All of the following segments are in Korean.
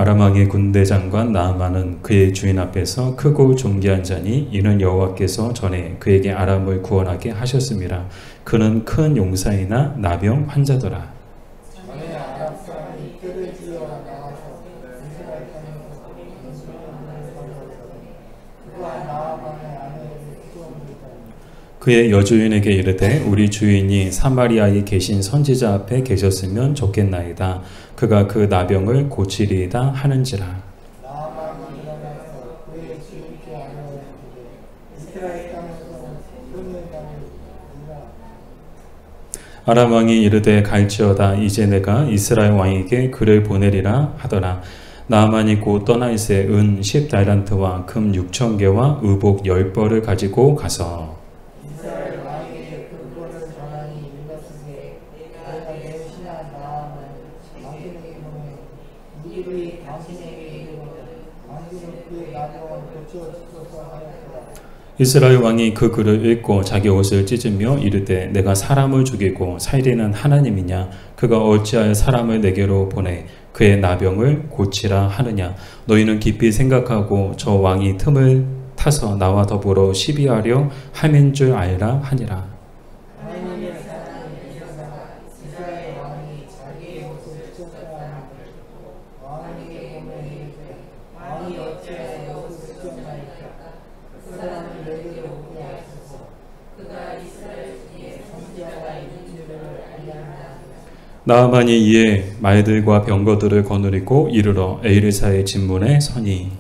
아람 왕의 군대 장관 나아만은 그의 주인 앞에서 크고 존귀한 자니 이는 여호와께서 전에 그에게 아람을 구원하게 하셨습니다. 그는 큰 용사이나 나병 환자더라. 그의 여주인에게 이르되 우리 주인이 사마리아에 계신 선지자 앞에 계셨으면 좋겠나이다. 그가 그 나병을 고치리이다 하는지라. 아람 왕이 이르되 갈지어다. 이제 내가 이스라엘 왕에게 그를 보내리라 하더라. 나아만이 곧 떠나 있에 은 10달란트와 금 6,000개와 의복 10벌을 가지고 가서 이스라엘 왕이 그 글을 읽고 자기 옷을 찢으며 이르되 내가 사람을 죽이고 살리는 하나님이냐? 그가 어찌하여 사람을 내게로 보내 그의 나병을 고치라 하느냐? 너희는 깊이 생각하고 저 왕이 틈을 타서 나와 더불어 시비하려 함인 줄 알라 하니라. 나아만이 이에 말들과 병거들을 거느리고 이르러 에리사의 진문에 서니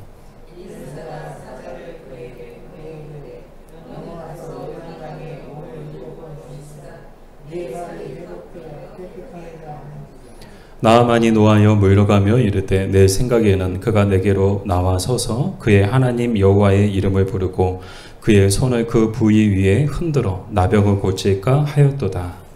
나아만이 노하여 물러가며 이르되 내 생각에는 그가 내게로 나와 서서 그의 하나님 여호와의 이름을 부르고 그의 손을 그 부위 위에 흔들어 나병을 고칠까 하였도다.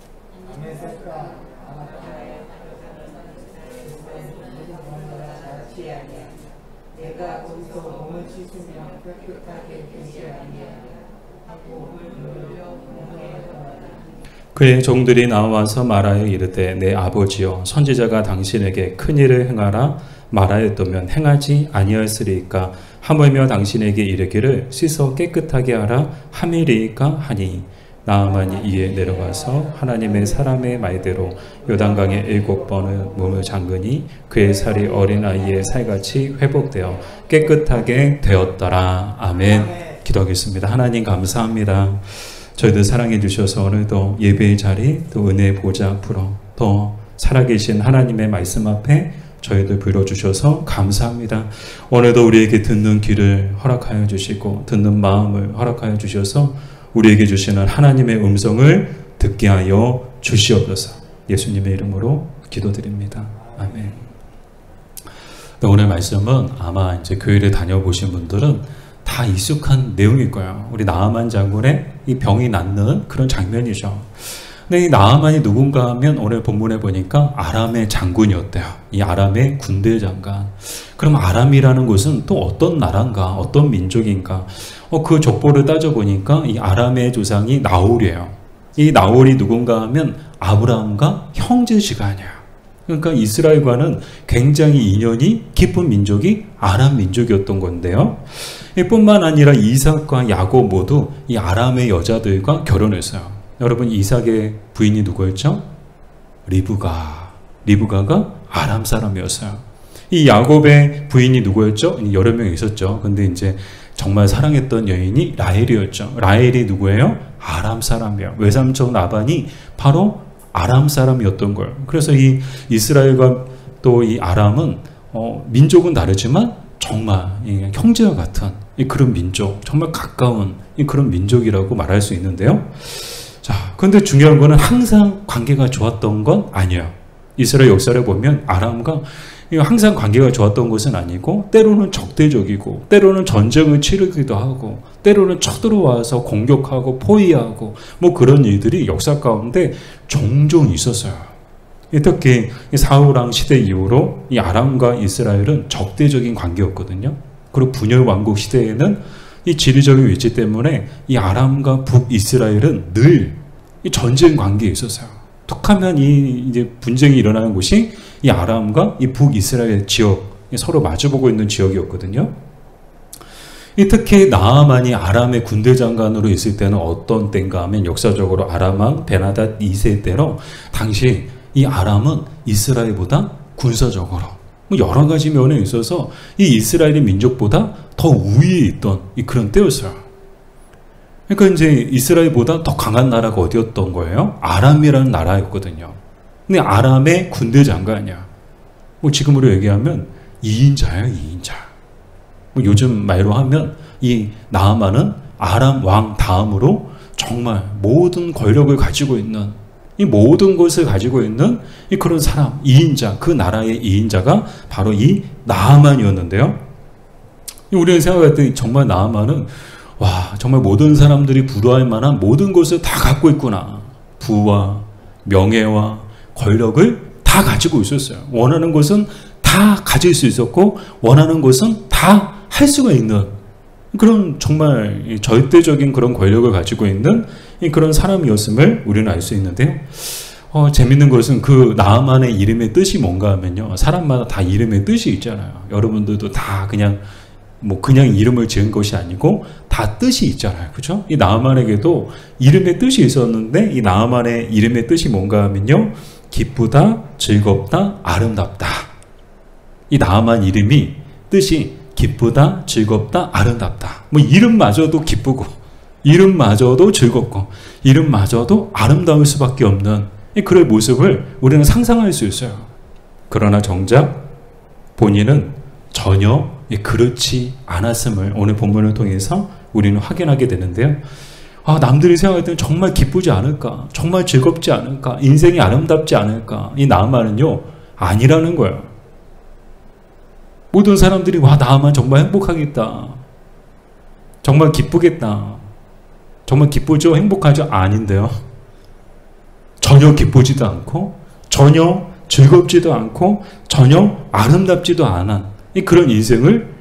그의 종들이 나와서 말하여 이르되 내 아버지여 선지자가 당신에게 큰일을 행하라 말하였다면 행하지 아니하였으리이까 하물며 당신에게 이르기를 씻어 깨끗하게 하라 함이리이까 하니 나아만이 이에 내려가서 하나님의 사람의 말대로 요단강에 7번을 몸을 잠그니 그의 살이 어린아이의 살같이 회복되어 깨끗하게 되었더라. 아멘. 기도하겠습니다. 하나님 감사합니다. 저희들 사랑해 주셔서 오늘도 예배의 자리 또 은혜의 보좌 앞으로 더 살아계신 하나님의 말씀 앞에 저희들 불러주셔서 감사합니다. 오늘도 우리에게 듣는 귀를 허락하여 주시고 듣는 마음을 허락하여 주셔서 우리에게 주시는 하나님의 음성을 듣게 하여 주시옵소서. 예수님의 이름으로 기도드립니다. 아멘. 오늘 말씀은 아마 이제 교회를 다녀보신 분들은 다 익숙한 내용일 거예요. 우리 나아만 장군의 이 병이 낫는 그런 장면이죠. 근데 이 나아만이 누군가 하면 오늘 본문에 보니까 아람의 장군이었대요. 이 아람의 군대 장관. 그럼 아람이라는 곳은 또 어떤 나라인가, 어떤 민족인가? 그 족보를 따져보니까 이 아람의 조상이 나홀이에요. 이 나홀이 누군가 하면 아브라함과 형제지간이에요. 그러니까 이스라엘과는 굉장히 인연이 깊은 민족이 아람 민족이었던 건데요. 뿐만 아니라 이삭과 야곱 모두 이 아람의 여자들과 결혼했어요. 여러분 이삭의 부인이 누구였죠? 리브가가 아람 사람이었어요. 이 야곱의 부인이 누구였죠? 여러 명 있었죠. 근데 이제 정말 사랑했던 여인이 라헬이었죠. 라헬이 누구예요? 아람 사람이에요. 외삼촌 라반이 바로 아람 사람이었던 거예요. 그래서 이 이스라엘과 또 이 아람은 민족은 다르지만 정말 형제와 같은 그런 민족, 정말 가까운 그런 민족이라고 말할 수 있는데요. 자, 그런데 중요한 거는 항상 관계가 좋았던 건 아니에요. 이스라엘 역사를 보면 아람과 항상 관계가 좋았던 것은 아니고 때로는 적대적이고 때로는 전쟁을 치르기도 하고 때로는 쳐들어와서 공격하고 포위하고 뭐 그런 일들이 역사 가운데 종종 있었어요. 특히 사울왕 시대 이후로 이 아람과 이스라엘은 적대적인 관계였거든요. 그리고 분열 왕국 시대에는 이 지리적인 위치 때문에 이 아람과 북이스라엘은 늘 이 전쟁 관계에 있었어요. 툭하면 이제 분쟁이 일어나는 곳이 이 아람과 이 북이스라엘 지역 서로 마주보고 있는 지역이었거든요. 특히 나아만이 아람의 군대 장관으로 있을 때는 어떤 때인가 하면 역사적으로 아람 왕 베나닷 2세 때로 당시 이 아람은 이스라엘보다 군사적으로 여러 가지 면에 있어서 이 이스라엘의 민족보다 더 우위에 있던 그런 때였어요. 그러니까 이제 이스라엘보다 더 강한 나라가 어디였던 거예요? 아람이라는 나라였거든요. 근데 아람의 군대 장관이야. 지금으로 얘기하면 2인자예요, 2인자. 요즘 말로 하면 이 나아만은 아람 왕 다음으로 정말 모든 권력을 가지고 있는, 이 모든 것을 가지고 있는 그런 사람, 2인자, 그 나라의 2인자가 바로 이 나아만이었는데요. 우리는 생각할 때 정말 나아만은 와, 정말 모든 사람들이 부러워할 만한 모든 것을 다 갖고 있구나. 부와 명예와 권력을 다 가지고 있었어요. 원하는 것은 다 가질 수 있었고 원하는 것은 다 할 수가 있는 그런 정말 절대적인 그런 권력을 가지고 있는 그런 사람이었음을 우리는 알 수 있는데요. 재밌는 것은 그 나아만의 이름의 뜻이 뭔가 하면요. 사람마다 다 이름의 뜻이 있잖아요. 여러분들도 다 그냥 이름을 지은 것이 아니고 다 뜻이 있잖아요. 그죠? 이 나아만에게도 이름의 뜻이 있었는데 이 나아만의 이름의 뜻이 뭔가 하면요. 기쁘다, 즐겁다, 아름답다. 이 나아만 이름이 뜻이 기쁘다, 즐겁다, 아름답다. 이름마저도 기쁘고 이름마저도 즐겁고 이름마저도 아름다울 수밖에 없는 그런 모습을 우리는 상상할 수 있어요. 그러나 정작 본인은 전혀 그렇지 않았음을 오늘 본문을 통해서 우리는 확인하게 되는데요. 남들이 생각할 때는 정말 기쁘지 않을까? 정말 즐겁지 않을까? 인생이 아름답지 않을까? 이 나아만은요, 아니라는 거예요. 모든 사람들이 와, 나아만 정말 행복하겠다. 정말 기쁘겠다. 정말 기쁘죠? 행복하죠? 아닌데요. 전혀 기쁘지도 않고 전혀 즐겁지도 않고 전혀 아름답지도 않은 그런 인생을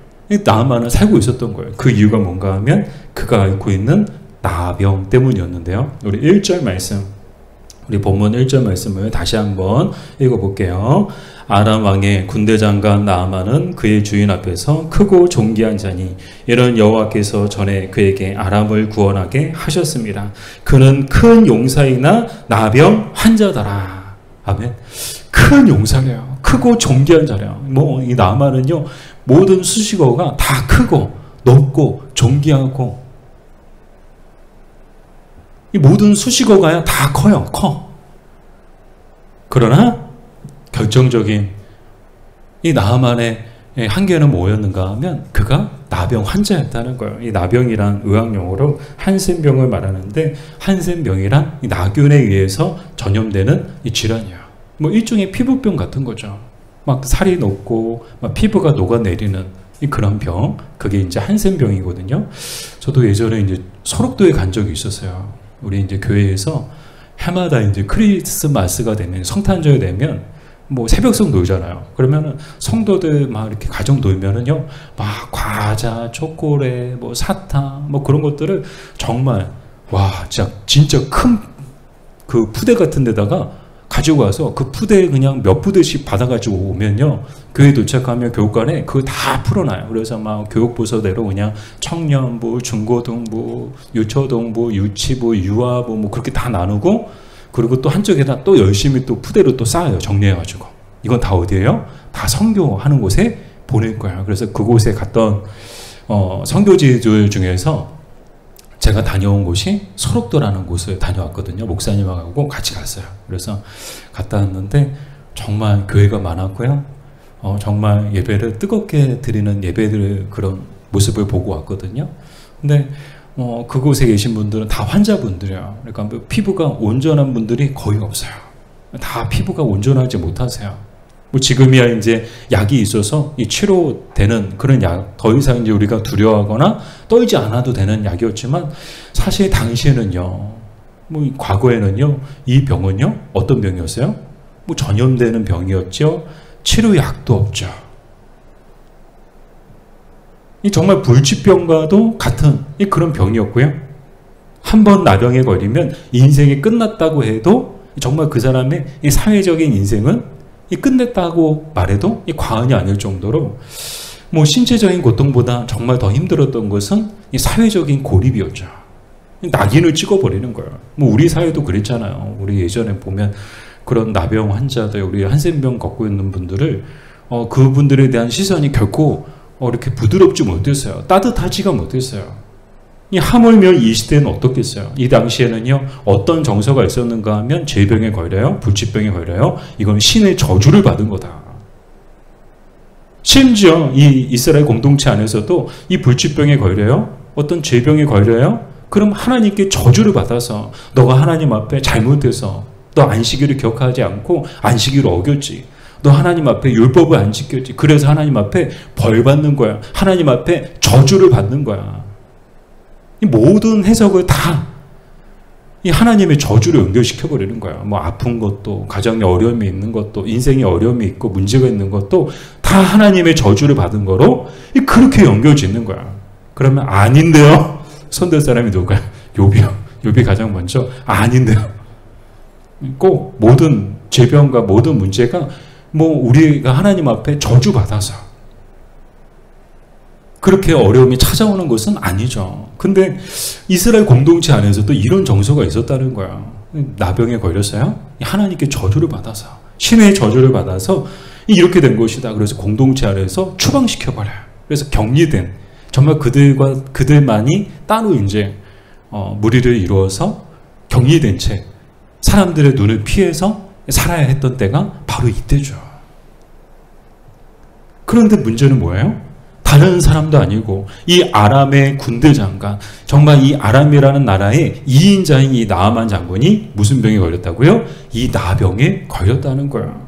나아만은 살고 있었던 거예요. 그 이유가 뭔가 하면 그가 앓고 있는 나병 때문이었는데요. 우리 1절 말씀, 우리 본문 1절 말씀을 다시 한번 읽어볼게요. 아람 왕의 군대 장관 나아만은 그의 주인 앞에서 크고 존귀한 자니 이런 여호와께서 전에 그에게 아람을 구원하게 하셨습니다. 그는 큰 용사이나 나병 환자더라. 아멘. 큰 용사래요. 크고 존귀한 자래요. 이 나아만은요, 모든 수식어가 다 크고 높고 존귀하고 이 모든 수식어가 다 커요. 커. 그러나 결정적인 이 나아만의 한계는 뭐였는가 하면 그가 나병 환자였다는 거예요. 이 나병이란 의학용어로 한센병을 말하는데 한센병이란 이 나균에 의해서 전염되는 이 질환이에요. 일종의 피부병 같은 거죠. 막 살이 녹고 막 피부가 녹아내리는 그런 병, 그게 이제 한센병이거든요. 저도 예전에 이제 소록도에 간 적이 있었어요. 우리 이제 교회에서 해마다 이제 크리스마스가 되면 성탄절이 되면 새벽성 놀잖아요. 그러면은 성도들 막 이렇게 가정 놀면은요, 막 과자, 초콜릿, 사탕, 그런 것들을 정말 진짜 큰 그 푸대 같은 데다가 가지고 와서 그 푸대 그냥 몇 푸대씩 받아가지고 오면요, 교회 도착하면 교육관에 그거 다 풀어놔요. 그래서 막 교육부서대로 그냥 청년부, 중고등부, 유초등부, 유치부, 유아부 그렇게 다 나누고, 그리고 또 한쪽에다 또 열심히 또 푸대로 또 쌓아요. 정리해가지고. 이건 다 어디예요? 다 선교하는 곳에 보낼 거예요. 그래서 그곳에 갔던 선교지들 중에서 제가 다녀온 곳이 소록도라는 곳을 다녀왔거든요. 목사님하고 같이 갔어요. 그래서 갔다 왔는데 정말 교회가 많았고요. 정말 예배를 뜨겁게 드리는 예배들 그런 모습을 보고 왔거든요. 근데 그곳에 계신 분들은 다 환자분들이에요. 그러니까 피부가 온전한 분들이 거의 없어요. 다 피부가 온전하지 못하세요. 지금이야 이제 약이 있어서 이 치료되는 그런 약, 더 이상 이제 우리가 두려워하거나 떨지 않아도 되는 약이었지만 사실 당시에는요, 과거에는요, 이 병은요, 어떤 병이었어요? 전염되는 병이었죠. 치료약도 없죠. 이 정말 불치병과도 같은 그런 병이었고요. 한 번 나병에 걸리면 인생이 끝났다고 해도 정말 그 사람의 이 사회적인 인생은 끝냈다고 말해도 과언이 아닐 정도로 뭐 신체적인 고통보다 정말 더 힘들었던 것은 이 사회적인 고립이었죠. 낙인을 찍어버리는 거예요. 뭐 우리 사회도 그랬잖아요. 우리 예전에 보면 그런 나병 환자들, 우리 한센병 갖고 있는 분들을 그분들에 대한 시선이 결코 이렇게 부드럽지 못했어요. 따뜻하지가 못했어요. 이 하물며 이 시대는 어떻겠어요? 이 당시에는요, 어떤 정서가 있었는가 하면 죄병에 걸려요, 불치병에 걸려요. 이건 신의 저주를 받은 거다. 심지어 이 이스라엘 공동체 안에서도 이 불치병에 걸려요, 어떤 죄병에 걸려요. 그럼 하나님께 저주를 받아서 너가 하나님 앞에 잘못해서 너 안식일을 기억하지 않고 안식일을 어겼지. 너 하나님 앞에 율법을 안 지켰지. 그래서 하나님 앞에 벌 받는 거야. 하나님 앞에 저주를 받는 거야. 이 모든 해석을 다 이 하나님의 저주를 연결시켜버리는 거야. 뭐 아픈 것도, 가정에 어려움이 있는 것도, 인생에 어려움이 있고 문제가 있는 것도 다 하나님의 저주를 받은 거로 그렇게 연결짓는 거야. 그러면 아닌데요? 손댈 사람이 누굴까요? 욥이요. 욥이 가장 먼저 아닌데요. 꼭 모든 죄병과 모든 문제가 뭐 우리가 하나님 앞에 저주받아서 그렇게 어려움이 찾아오는 것은 아니죠. 근데 이스라엘 공동체 안에서도 이런 정서가 있었다는 거야. 나병에 걸렸어요? 하나님께 저주를 받아서, 신의 저주를 받아서 이렇게 된 것이다. 그래서 공동체 안에서 추방시켜버려요. 그래서 격리된, 정말 그들만이 따로 이제 무리를 이루어서 격리된 채 사람들의 눈을 피해서 살아야 했던 때가 바로 이때죠. 그런데 문제는 뭐예요? 다른 사람도 아니고 이 아람의 군대 장관, 정말 이 아람이라는 나라의 2인자인 이 나아만 장군이 무슨 병에 걸렸다고요? 이 나병에 걸렸다는 거야.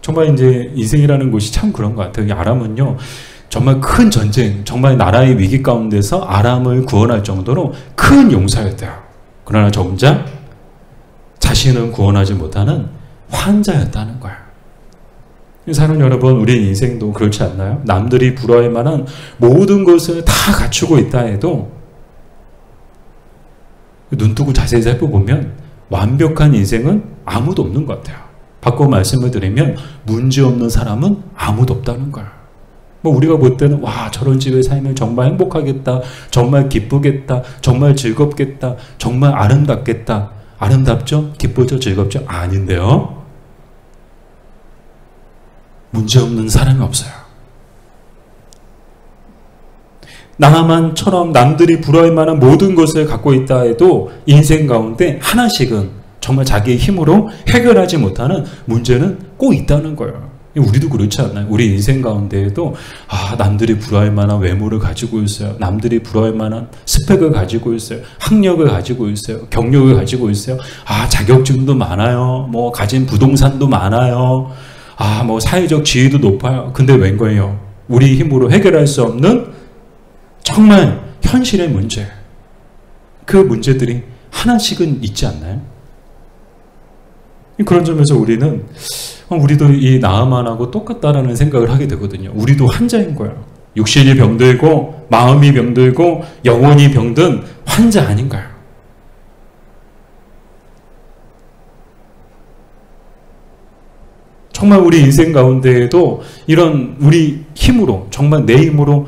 정말 이제 인생이라는 것이 참 그런 것 같아요. 이 아람은요, 정말 큰 전쟁, 정말 나라의 위기 가운데서 아람을 구원할 정도로 큰 용사였대요. 그러나 정작 자신은 구원하지 못하는 환자였다는 거야. 사는 여러분, 우리 인생도 그렇지 않나요? 남들이 부러워할 만한 모든 것을 다 갖추고 있다 해도 눈뜨고 자세히 살펴보면 완벽한 인생은 아무도 없는 것 같아요. 바꿔 말씀을 드리면 문제없는 사람은 아무도 없다는 거야. 뭐 우리가 볼 때는 와, 저런 집에 살면 정말 행복하겠다, 정말 기쁘겠다, 정말 즐겁겠다, 정말 아름답겠다. 아름답죠? 기쁘죠? 즐겁죠? 아닌데요. 문제없는 사람이 없어요. 나만처럼 남들이 부러워할 만한 모든 것을 갖고 있다 해도 인생 가운데 하나씩은 정말 자기의 힘으로 해결하지 못하는 문제는 꼭 있다는 거예요. 우리도 그렇지 않나요? 우리 인생 가운데에도 남들이 부러워할 만한 외모를 가지고 있어요. 남들이 부러워할 만한 스펙을 가지고 있어요. 학력을 가지고 있어요. 경력을 가지고 있어요. 자격증도 많아요. 뭐 가진 부동산도 많아요. 뭐 사회적 지위도 높아요. 근데 웬 거예요? 우리 힘으로 해결할 수 없는 정말 현실의 문제. 그 문제들이 하나씩은 있지 않나요? 그런 점에서 우리도 이 나아만하고 똑같다라는 생각을 하게 되거든요. 우리도 환자인 거예요. 육신이 병들고 마음이 병들고 영혼이 병든 환자 아닌가요? 정말 우리 인생 가운데에도 이런 우리 힘으로, 정말 내 힘으로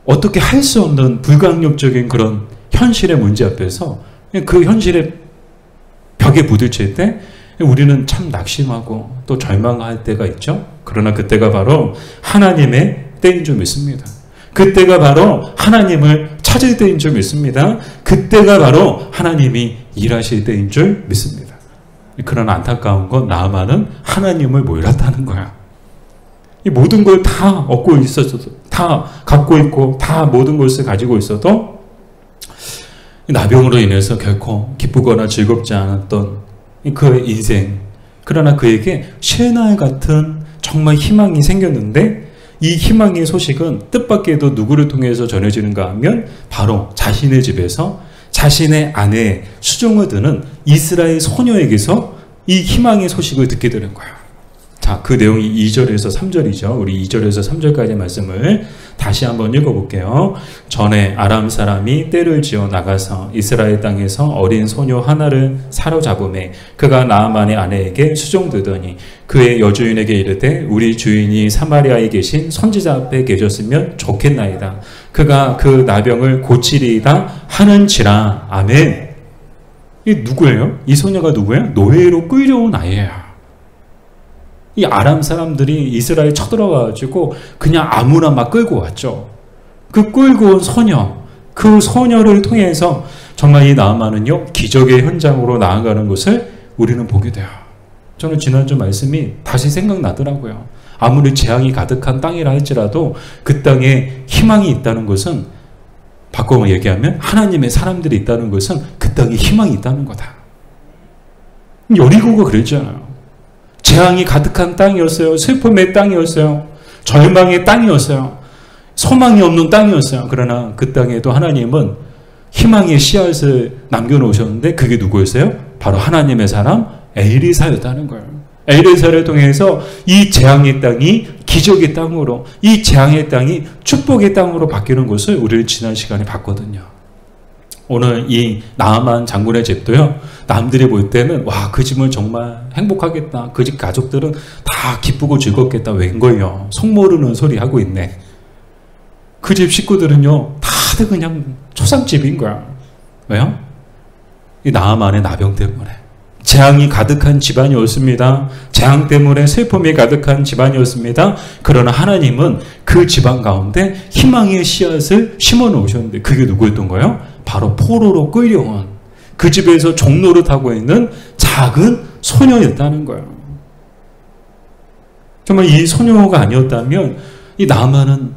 어떻게 할 수 없는 불가항력적인 그런 현실의 문제 앞에서 그 현실의 벽에 부딪힐 때 우리는 참 낙심하고 또 절망할 때가 있죠. 그러나 그때가 바로 하나님의 때인 줄 믿습니다. 그때가 바로 하나님을 찾을 때인 줄 믿습니다. 그때가 바로 하나님이 일하실 때인 줄 믿습니다. 그런 안타까운 건 나아만은 하나님을 몰랐다는 거야. 이 모든 걸 다 얻고 있어도, 다 갖고 있고, 다 모든 것을 가지고 있어도 나병으로 인해서 결코 기쁘거나 즐겁지 않았던 그의 인생. 그러나 그에게 쉐날 같은 정말 희망이 생겼는데 이 희망의 소식은 뜻밖에도 누구를 통해서 전해지는가 하면 바로 자신의 집에서 자신의 아내의 수종을 드는 이스라엘 소녀에게서 이 희망의 소식을 듣게 되는 거예요. 자, 그 내용이 2절에서 3절이죠. 우리 2절에서 3절까지 말씀을 다시 한번 읽어볼게요. 전에 아람 사람이 떼를 지어 나가서 이스라엘 땅에서 어린 소녀 하나를 사로잡음에 그가 나아만의 아내에게 수종되더니 그의 여주인에게 이르되 우리 주인이 사마리아에 계신 선지자 앞에 계셨으면 좋겠나이다. 그가 그 나병을 고치리이다 하는지라. 아멘. 이 누구예요? 이 소녀가 누구예요? 노예로 끌려온 아이예요. 이 아람 사람들이 이스라엘 쳐들어가지고 그냥 아무나 막 끌고 왔죠. 그 끌고 온 소녀, 그 소녀를 통해서 정말 이 나아만은요, 기적의 현장으로 나아가는 것을 우리는 보게 돼요. 저는 지난주 말씀이 다시 생각나더라고요. 아무리 재앙이 가득한 땅이라 할지라도 그 땅에 희망이 있다는 것은, 바꿔 얘기하면 하나님의 사람들이 있다는 것은 그 땅에 희망이 있다는 거다. 여리고가 그랬잖아요. 재앙이 가득한 땅이었어요. 슬픔의 땅이었어요. 절망의 땅이었어요. 소망이 없는 땅이었어요. 그러나 그 땅에도 하나님은 희망의 씨앗을 남겨놓으셨는데 그게 누구였어요? 바로 하나님의 사람 엘리사였다는 거예요. 엘리사를 통해서 이 재앙의 땅이 기적의 땅으로, 이 재앙의 땅이 축복의 땅으로 바뀌는 것을 우리를 지난 시간에 봤거든요. 오늘 이 나아만 장군의 집도요, 남들이 볼 때는 와, 그 집은 정말 행복하겠다, 그 집 가족들은 다 기쁘고 즐겁겠다, 웬걸요, 속 모르는 소리 하고 있네. 그 집 식구들은요 다들 그냥 초상집인 거야. 왜요? 이 나아만의 나병 때문에. 재앙이 가득한 집안이었습니다. 재앙 때문에 슬픔이 가득한 집안이었습니다. 그러나 하나님은 그 집안 가운데 희망의 씨앗을 심어 놓으셨는데 그게 누구였던 거예요? 바로 포로로 끌려온, 그 집에서 종로를 타고 있는 작은 소녀였다는 거예요. 정말 이 소녀가 아니었다면 이 나아만은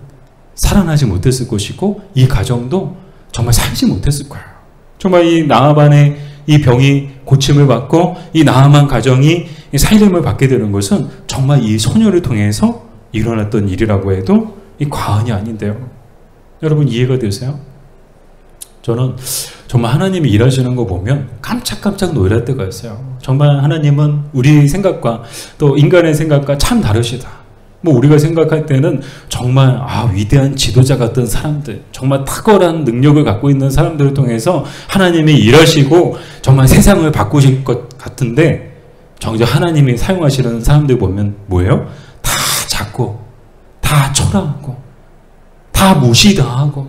살아나지 못했을 것이고 이 가정도 정말 살지 못했을 거예요. 정말 이 나아만의 이 병이 고침을 받고 이 나아만 가정이 살림을 받게 되는 것은 정말 이 소녀를 통해서 일어났던 일이라고 해도 이 과언이 아닌데요. 여러분 이해가 되세요? 저는 정말 하나님이 일하시는 거 보면 깜짝깜짝 놀랄 때가 있어요. 정말 하나님은 우리 생각과 또 인간의 생각과 참 다르시다. 뭐 우리가 생각할 때는 정말 위대한 지도자 같은 사람들, 정말 탁월한 능력을 갖고 있는 사람들을 통해서 하나님이 일하시고 정말 세상을 바꾸실 것 같은데, 정작 하나님이 사용하시는 사람들 보면 뭐예요? 다 작고, 다 초라하고, 다 무시당하고,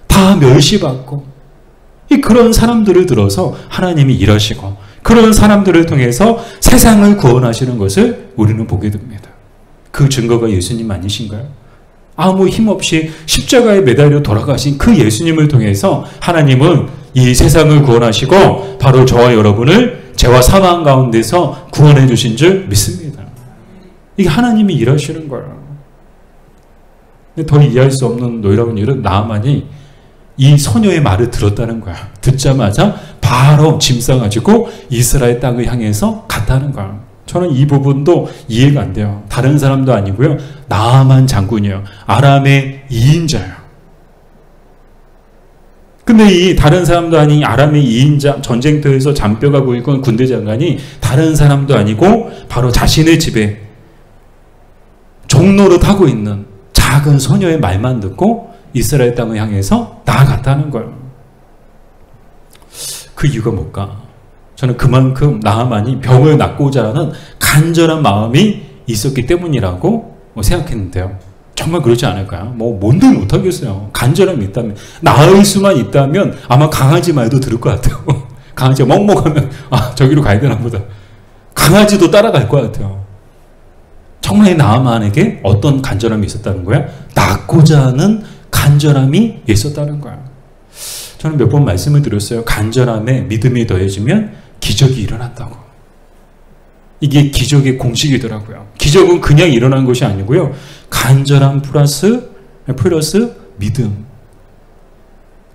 다 멸시받고, 그런 사람들을 들어서 하나님이 일하시고 그런 사람들을 통해서 세상을 구원하시는 것을 우리는 보게 됩니다. 그 증거가 예수님 아니신가요? 아무 힘없이 십자가에 매달려 돌아가신 그 예수님을 통해서 하나님은 이 세상을 구원하시고 바로 저와 여러분을 죄와 사망 가운데서 구원해 주신 줄 믿습니다. 이게 하나님이 일하시는 거예요. 더 이해할 수 없는 놀라운 일은 나아만이 이 소녀의 말을 들었다는 거야. 듣자마자 바로 짐 싸가지고 이스라엘 땅을 향해서 갔다는 거야. 저는 이 부분도 이해가 안 돼요. 다른 사람도 아니고요, 나아만 장군이에요. 아람의 2인자예요. 근데 이 다른 사람도 아닌 아람의 2인자, 전쟁터에서 잔뼈가 굵은 군대 장관이 다른 사람도 아니고 바로 자신의 집에 종로를 타고 있는 작은 소녀의 말만 듣고 이스라엘 땅을 향해서 나아갔다는 거예요. 그 이유가 뭘까? 저는 그만큼 나아만이 병을 낫고자 하는 간절한 마음이 있었기 때문이라고 생각했는데요. 정말 그렇지 않을까요? 뭔들 못하겠어요. 간절함이 있다면, 나을 수만 있다면 아마 강아지 말도 들을 것 같아요. 강아지가 먹먹하면 저기로 가야 되나 보다. 강아지도 따라갈 것 같아요. 정말 나아만에게 어떤 간절함이 있었다는 거야? 낫고자 하는 간절함이 있었다는 거야. 저는 몇 번 말씀을 드렸어요. 간절함에 믿음이 더해지면 기적이 일어난다고. 이게 기적의 공식이더라고요. 기적은 그냥 일어난 것이 아니고요, 간절함 플러스 믿음.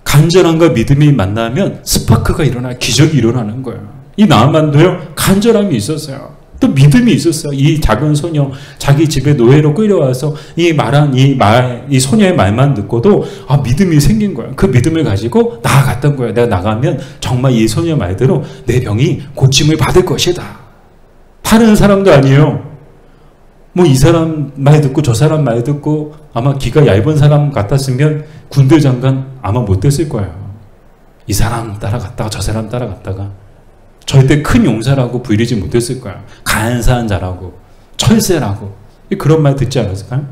간절함과 믿음이 만나면 스파크가 일어나, 기적이 일어나는 거예요. 이 나아만도요, 간절함이 있었어요. 또 믿음이 있었어요. 이 작은 소녀, 자기 집에 노예로 끌려와서 이 소녀의 말만 듣고도 믿음이 생긴 거예요. 그 믿음을 가지고 나아갔던 거예요. 내가 나가면 정말 이 소녀 말대로 내 병이 고침을 받을 것이다. 다른 사람도 아니에요. 뭐 이 사람 말 듣고 저 사람 말 듣고 아마 귀가 얇은 사람 같았으면 군대 장관 아마 못 됐을 거예요. 이 사람 따라갔다가 저 사람 따라갔다가 절대 큰 용사라고 부리지 못했을 거예요. 간사한 자라고 철새라고 그런 말 듣지 않았을까요?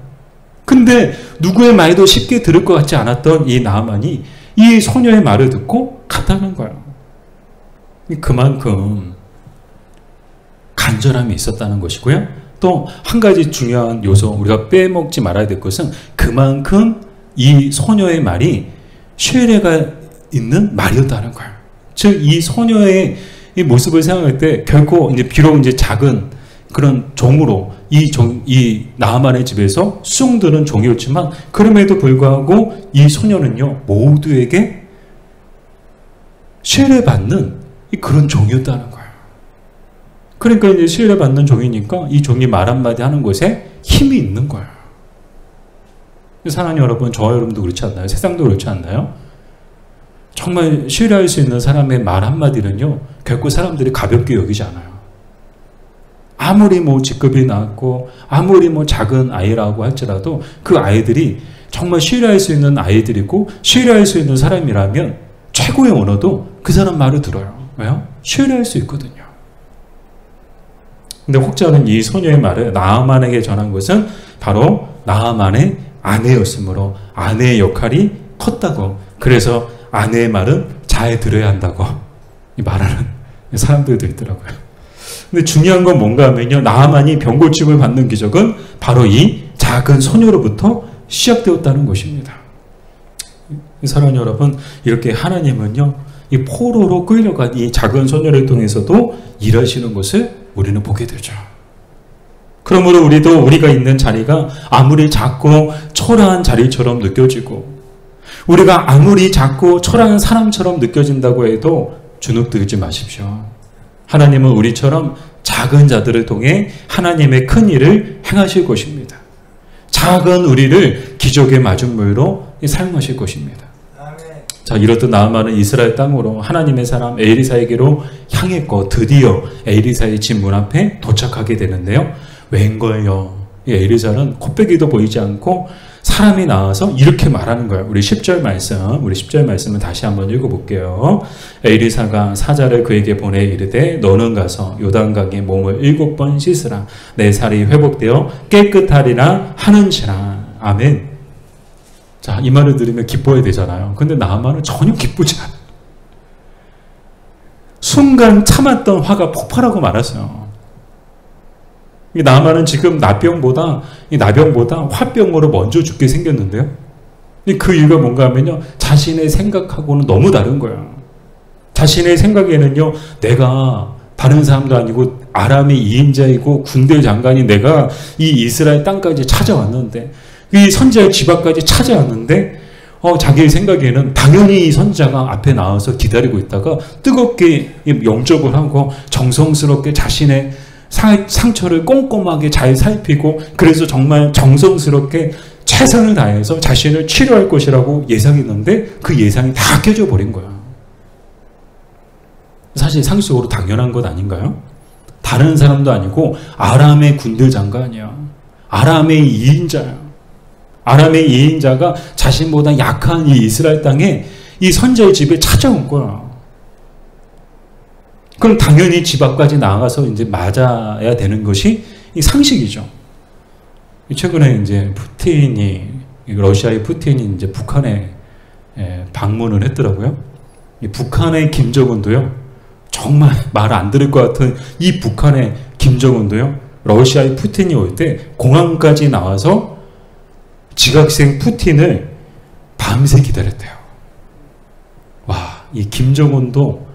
근데 누구의 말도 쉽게 들을 것 같지 않았던 이 나아만이 이 소녀의 말을 듣고 갔다는 거예요. 그만큼 간절함이 있었다는 것이고요. 또 한 가지 중요한 요소 우리가 빼먹지 말아야 될 것은 그만큼 이 소녀의 말이 신뢰가 있는 말이었다는 거예요. 즉 이 소녀의 이 모습을 생각할 때 결코 이제 비록 이제 작은 그런 종으로 이 나아만의 집에서 수종드는 종이었지만 그럼에도 불구하고 이 소녀는요 모두에게 신뢰받는 그런 종이었다는 거예요. 그러니까 이제 신뢰받는 종이니까 이 종이 말 한마디 하는 것에 힘이 있는 거예요. 사랑하는 여러분, 저와 여러분도 그렇지 않나요? 세상도 그렇지 않나요? 정말 신뢰할 수 있는 사람의 말 한마디는요 결코 사람들이 가볍게 여기지 않아요. 아무리 뭐 직급이 낮고 아무리 뭐 작은 아이라고 할지라도 그 아이들이 정말 신뢰할 수 있는 아이들이고 신뢰할 수 있는 사람이라면 최고의 언어도 그 사람 말을 들어요. 왜요? 신뢰할 수 있거든요. 근데 혹자는 이 소녀의 말을 나아만에게 전한 것은 바로 나아만의 아내였으므로 아내의 역할이 컸다고, 그래서 아내의 말은 잘 들어야 한다고 말하는 사람들도 있더라고요. 근데 중요한 건 뭔가 하면요, 나아만이 병고침을 받는 기적은 바로 이 작은 소녀로부터 시작되었다는 것입니다. 사랑하는 여러분, 이렇게 하나님은요 이 포로로 끌려간 이 작은 소녀를 통해서도 일하시는 것을 우리는 보게 되죠. 그러므로 우리가 있는 자리가 아무리 작고 초라한 자리처럼 느껴지고 우리가 아무리 작고 초라한 사람처럼 느껴진다고 해도 주눅들지 마십시오. 하나님은 우리처럼 작은 자들을 통해 하나님의 큰 일을 행하실 것입니다. 작은 우리를 기적의 마중물로 사용하실 것입니다. 자, 이렇듯 나아만은 이스라엘 땅으로 하나님의 사람 에리사에게로 향했고 드디어 에리사의 집 문 앞에 도착하게 되는데요. 웬걸요? 이 에리사는 코빼기도 보이지 않고 사람이 나와서 이렇게 말하는 거예요. 우리 10절 말씀을 다시 한번 읽어볼게요. 에리사가 사자를 그에게 보내 이르되 너는 가서 요단강에 몸을 7번 씻으라. 내 살이 회복되어 깨끗하리라 하는지라. 아멘. 자, 이 말을 들으면 기뻐야 되잖아요. 근데 나아만은 전혀 기쁘지 않아요. 순간 참았던 화가 폭발하고 말았어요. 나아만은 지금 나병보다 화병으로 먼저 죽게 생겼는데요. 그 이유가 뭔가 하면요, 자신의 생각하고는 너무 다른 거예요. 자신의 생각에는요, 내가 다른 사람도 아니고 아람의 2인자이고 군대 장관이 내가 이 이스라엘 땅까지 찾아왔는데, 이 선지자의 집 앞까지 찾아왔는데 자기의 생각에는 당연히 이 선지자가 앞에 나와서 기다리고 있다가 뜨겁게 영접을 하고 정성스럽게 자신의 상처를 꼼꼼하게 잘 살피고 그래서 정말 정성스럽게 최선을 다해서 자신을 치료할 것이라고 예상했는데 그 예상이 다 깨져버린 거야. 사실 상식적으로 당연한 것 아닌가요? 다른 사람도 아니고 아람의 군대 장관이야. 아람의 2인자야. 아람의 2인자가 자신보다 약한 이 이스라엘 땅에 이 선지자의 집에 찾아온 거야. 그럼 당연히 집 앞까지 나가서 이제 맞아야 되는 것이 이 상식이죠. 최근에 이제 러시아의 푸틴이 이제 북한에 방문을 했더라고요. 이 북한의 김정은도요, 정말 말 안 들을 것 같은 이 북한의 김정은도요, 러시아의 푸틴이 올 때 공항까지 나와서 지각생 푸틴을 밤새 기다렸대요. 와, 이 김정은도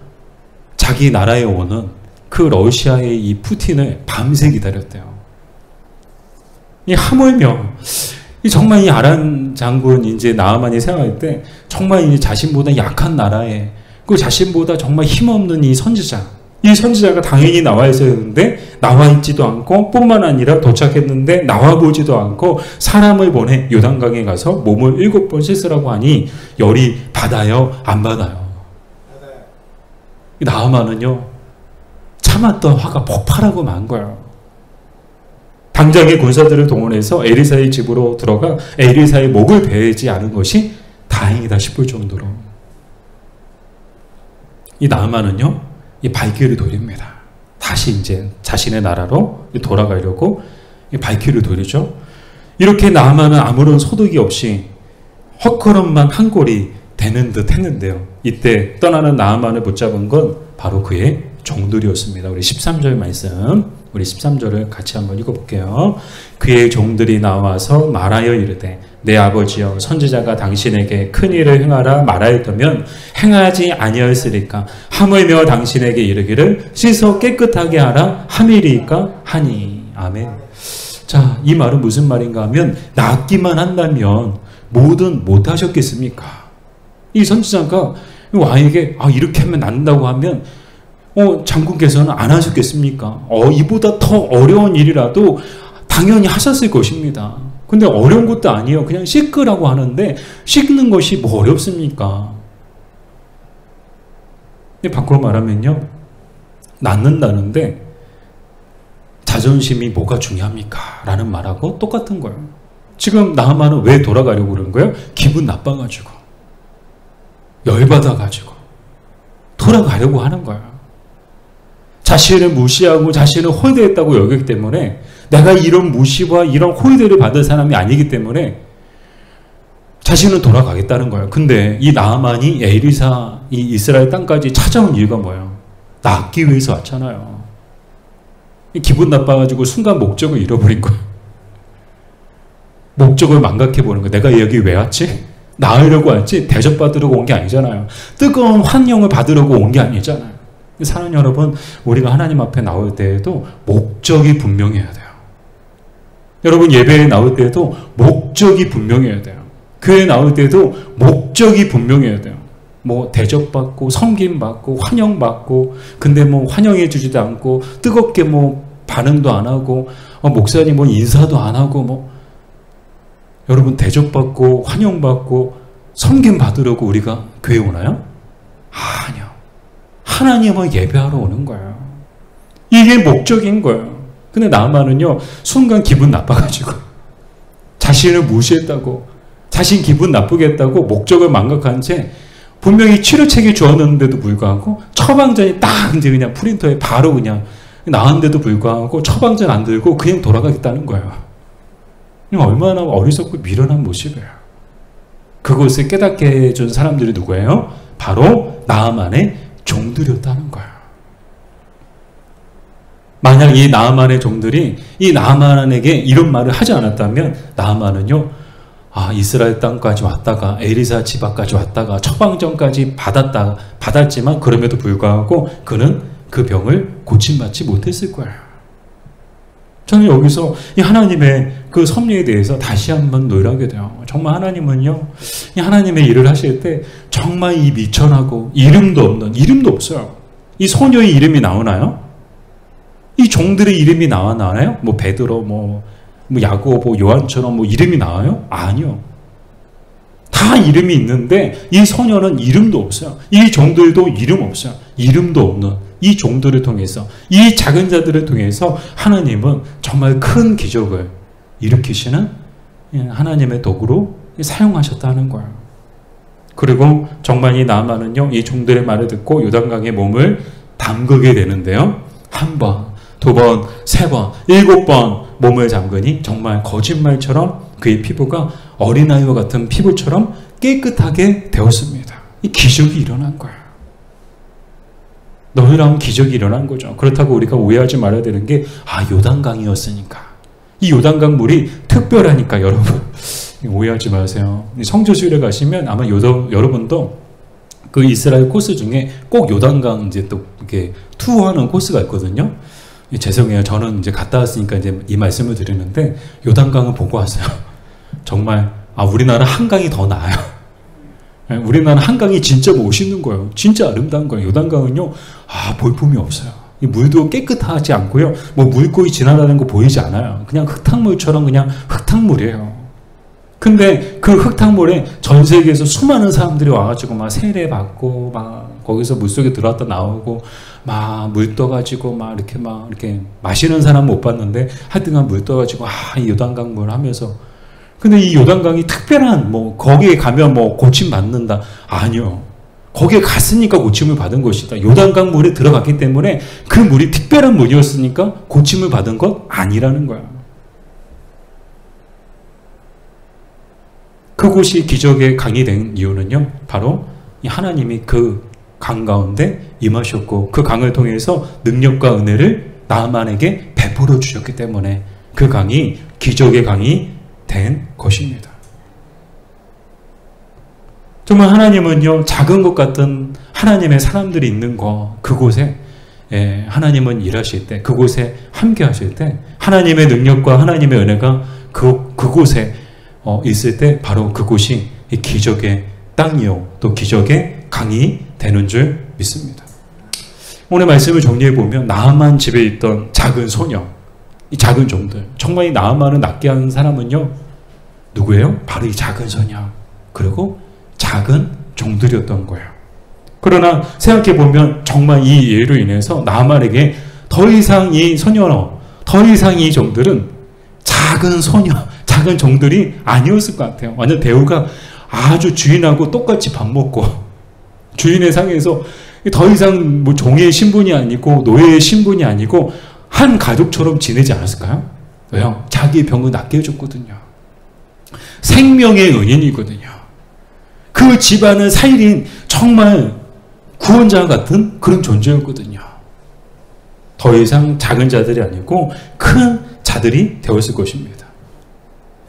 자기 나라에 오는 그 러시아의 이 푸틴을 밤새 기다렸대요. 이 하물며 정말 이 아람 장군 이제 나아만이 생각할 때 정말 이제 자신보다 약한 나라에 그 자신보다 정말 힘없는 이 선지자가 당연히 나와 있어야 했는데 나와 있지도 않고 뿐만 아니라 도착했는데 나와 보지도 않고 사람을 보내 요단강에 가서 몸을 7번 씻으라고 하니 열이 받아요? 안 받아요? 나아만은요 참았던 화가 폭발하고 만 거예요. 당장의 군사들을 동원해서 에리사의 집으로 들어가 에리사의 목을 베지 않은 것이 다행이다 싶을 정도로 이 나아만은요, 이 발길을 돌립니다. 다시 이제 자신의 나라로 돌아가려고 발길을 돌리죠. 이렇게 나아만은 아무런 소득이 없이 헛걸음만 한 꼴이 되는 듯 했는데요. 이때 떠나는 나아만을 붙잡은 건 바로 그의 종들이었습니다. 우리 13절 말씀, 우리 13절을 같이 한번 읽어볼게요. 그의 종들이 나와서 말하여 이르되 내 아버지여 선지자가 당신에게 큰 일을 행하라 말하였다면 행하지 아니하였으리까 하물며 당신에게 이르기를 씻어 깨끗하게 하라 함이리까 하니. 아멘. 자, 이 말은 무슨 말인가 하면 낫기만 한다면 뭐든 못하셨겠습니까? 이 선지자가 왕에게 이렇게 하면 낫는다고 하면 장군께서는 안 하셨겠습니까? 이보다 더 어려운 일이라도 당연히 하셨을 것입니다. 근데 어려운 것도 아니에요. 그냥 씻으라고 하는데 씻는 것이 뭐 어렵습니까? 밖으로 말하면요, 낫는다는데 자존심이 뭐가 중요합니까? 라는 말하고 똑같은 거예요. 지금 나아만은 왜 돌아가려고 그러는 거예요? 기분 나빠가지고, 열받아가지고 돌아가려고 하는 거예요. 자신을 무시하고 자신을 홀대했다고 여기기 때문에, 내가 이런 무시와 이런 홀대를 받을 사람이 아니기 때문에 자신은 돌아가겠다는 거예요. 근데 이 나아만이 에리사, 이 이스라엘 땅까지 찾아온 이유가 뭐예요? 낫기 위해서 왔잖아요. 기분 나빠가지고 순간 목적을 잃어버린 거예요. 목적을 망각해보는 거예요. 내가 여기 왜 왔지? 나으려고 왔지? 대접받으려고 온 게 아니잖아요. 뜨거운 환영을 받으려고 온 게 아니잖아요. 사랑하는 여러분, 우리가 하나님 앞에 나올 때에도 목적이 분명해야 돼요. 여러분, 예배에 나올 때에도 목적이 분명해야 돼요. 교회에 나올 때도 목적이 분명해야 돼요. 뭐 대접받고 섬김받고 환영받고, 근데 뭐 환영해 주지도 않고 뜨겁게 뭐 반응도 안 하고 목사님 뭐 인사도 안 하고, 뭐 여러분, 대접받고 환영받고 섬김받으려고 우리가 교회 오나요? 아니요. 하나님을 예배하러 오는 거예요. 이게 목적인 거예요. 근데 나아만은요, 순간 기분 나빠가지고 자신을 무시했다고, 자신 기분 나쁘게 했다고 목적을 망각한 채 분명히 치료책이 주었는데도 불구하고 처방전이 딱 이제 그냥 프린터에 바로 그냥 나왔는데도 불구하고 처방전 안 들고 그냥 돌아가겠다는 거예요. 얼마나 어리석고 미련한 모습이에요. 그것을 깨닫게 해준 사람들이 누구예요? 바로 나아만의 종들이었다는 거예요. 만약 이 나아만의 종들이 이 나아만에게 이런 말을 하지 않았다면 나아만은요, 이스라엘 땅까지 왔다가 에리사 집 앞까지 왔다가 처방전까지 받았지만 그럼에도 불구하고 그는 그 병을 고침받지 못했을 거예요. 저는 여기서 이 하나님의 그 섭리에 대해서 다시 한번 노력하게 돼요. 정말 하나님은요, 이 하나님의 일을 하실 때 정말 이 미천하고 이름도 없어요. 이 소녀의 이름이 나오나요? 이 종들의 이름이 나와나요? 뭐 베드로, 뭐 야고보, 요한처럼 뭐 이름이 나와요? 아니요. 다 이름이 있는데 이 소녀는 이름도 없어요. 이 종들도 이름 없어요. 이름도 없는 이 종들을 통해서, 이 작은 자들을 통해서 하나님은 정말 큰 기적을 일으키시는 하나님의 도구로 사용하셨다는 거예요. 그리고 정말 이 나아만은요, 이 종들의 말을 듣고 요단강에 몸을 담그게 되는데요. 한 번, 두 번, 세 번, 7번 몸을 담그니 정말 거짓말처럼 그의 피부가 어린아이와 같은 피부처럼 깨끗하게 되었습니다. 이 기적이 일어난 거예요. 너희랑 기적이 일어난 거죠. 그렇다고 우리가 오해하지 말아야 되는 게, 요단강이었으니까. 이 요단강 물이 특별하니까, 여러분. 오해하지 마세요. 성지순례 가시면 아마 여러분도 그 이스라엘 코스 중에 꼭 요단강 이제 또 이렇게 투어하는 코스가 있거든요. 죄송해요. 저는 이제 갔다 왔으니까 이제 이 말씀을 드리는데, 요단강을 보고 왔어요. 정말, 우리나라 한강이 더 나아요. 우리나라 한강이 진짜 멋있는 거예요. 진짜 아름다운 거예요. 요단강은요, 볼품이 없어요. 이 물도 깨끗하지 않고요. 뭐 물고기 지나가는 거 보이지 않아요. 그냥 흙탕물처럼 그냥 흙탕물이에요. 근데 그 흙탕물에 전 세계에서 수많은 사람들이 와가지고 막 세례 받고 막 거기서 물속에 들어왔다 나오고 막 물 떠가지고 막 이렇게 마시는 사람 못 봤는데 하여튼간 물 떠가지고 이 요단강 물 하면서 근데 이 요단강이 특별한 뭐 거기에 가면 뭐 고침 받는다 아니요. 거기에 갔으니까 고침을 받은 것이다. 요단강 물에 들어갔기 때문에 그 물이 특별한 물이었으니까 고침을 받은 것 아니라는 거야. 그곳이 기적의 강이 된 이유는요. 바로 하나님이 그 강 가운데 임하셨고 그 강을 통해서 능력과 은혜를 나아만에게 베풀어 주셨기 때문에 그 강이 기적의 강이 된 것입니다. 정말 하나님은요. 작은 것 같은 하나님의 사람들이 있는 그곳에 하나님은 일하실 때 그곳에 함께 하실 때 하나님의 능력과 하나님의 은혜가 그곳에 있을 때 바로 그곳이 기적의 땅이요 또 기적의 강이 되는 줄 믿습니다. 오늘 말씀을 정리해 보면 나아만 집에 있던 작은 소녀, 이 작은 종들, 정말 이 나아만을 낫게 하는 사람은요 누구예요? 바로 이 작은 소녀 그리고 작은 종들이었던 거예요. 그러나 생각해 보면 정말 이 일로 인해서 나아만에게 더 이상 이 소녀, 더 이상 이 종들은 작은 소녀, 작은 종들이 아니었을 것 같아요. 완전 대우가 아주 주인하고 똑같이 밥 먹고 주인의 상에서 더 이상 뭐 종의 신분이 아니고 노예의 신분이 아니고 한 가족처럼 지내지 않았을까요? 왜요? 자기 병을 낫게 해줬거든요. 생명의 은인이거든요. 그 집안을 살린 정말 구원자 같은 그런 존재였거든요. 더 이상 작은 자들이 아니고 큰 자들이 되었을 것입니다.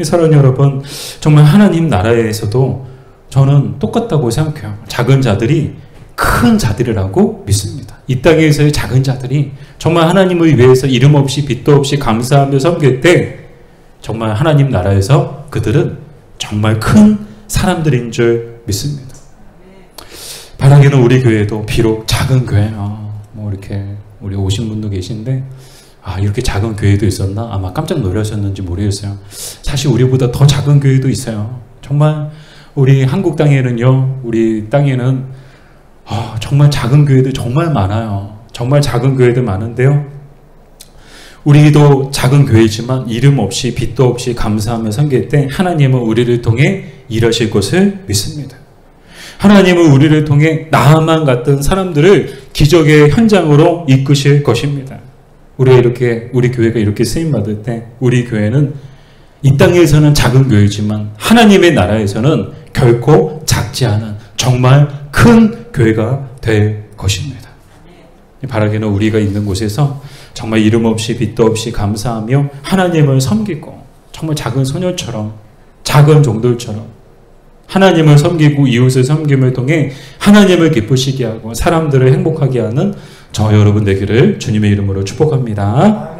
사랑하는 여러분, 정말 하나님 나라에서도 저는 똑같다고 생각해요. 작은 자들이 큰 자들이라고 믿습니다. 이 땅에서의 작은 자들이 정말 하나님을 위해서 이름 없이 빚도 없이 감사하며 섬길 때 정말 하나님 나라에서 그들은 정말 큰 사람들인 줄 믿습니다. 바라기는 우리 교회도 비록 작은 교회, 뭐 이렇게 우리 오신 분도 계신데 이렇게 작은 교회도 있었나? 아마 깜짝 놀라셨는지 모르겠어요. 사실 우리보다 더 작은 교회도 있어요. 정말 우리 한국 땅에는요, 우리 땅에는 정말 작은 교회들 정말 많아요. 정말 작은 교회들 많은데요. 우리도 작은 교회지만 이름 없이 빚도 없이 감사하며 섬길 때 하나님은 우리를 통해 일하실 것을 믿습니다. 하나님은 우리를 통해 나아만 같은 사람들을 기적의 현장으로 이끄실 것입니다. 우리 교회가 이렇게 쓰임 받을 때 우리 교회는 이 땅에서는 작은 교회지만 하나님의 나라에서는 결코 작지 않은 정말 큰 교회가 될 것입니다. 바라기는 우리가 있는 곳에서 정말 이름 없이 빚도 없이 감사하며 하나님을 섬기고 정말 작은 소녀처럼 작은 종들처럼 하나님을 섬기고 이웃을 섬김을 통해 하나님을 기쁘시게 하고 사람들을 행복하게 하는 저 여러분 되기를 주님의 이름으로 축복합니다.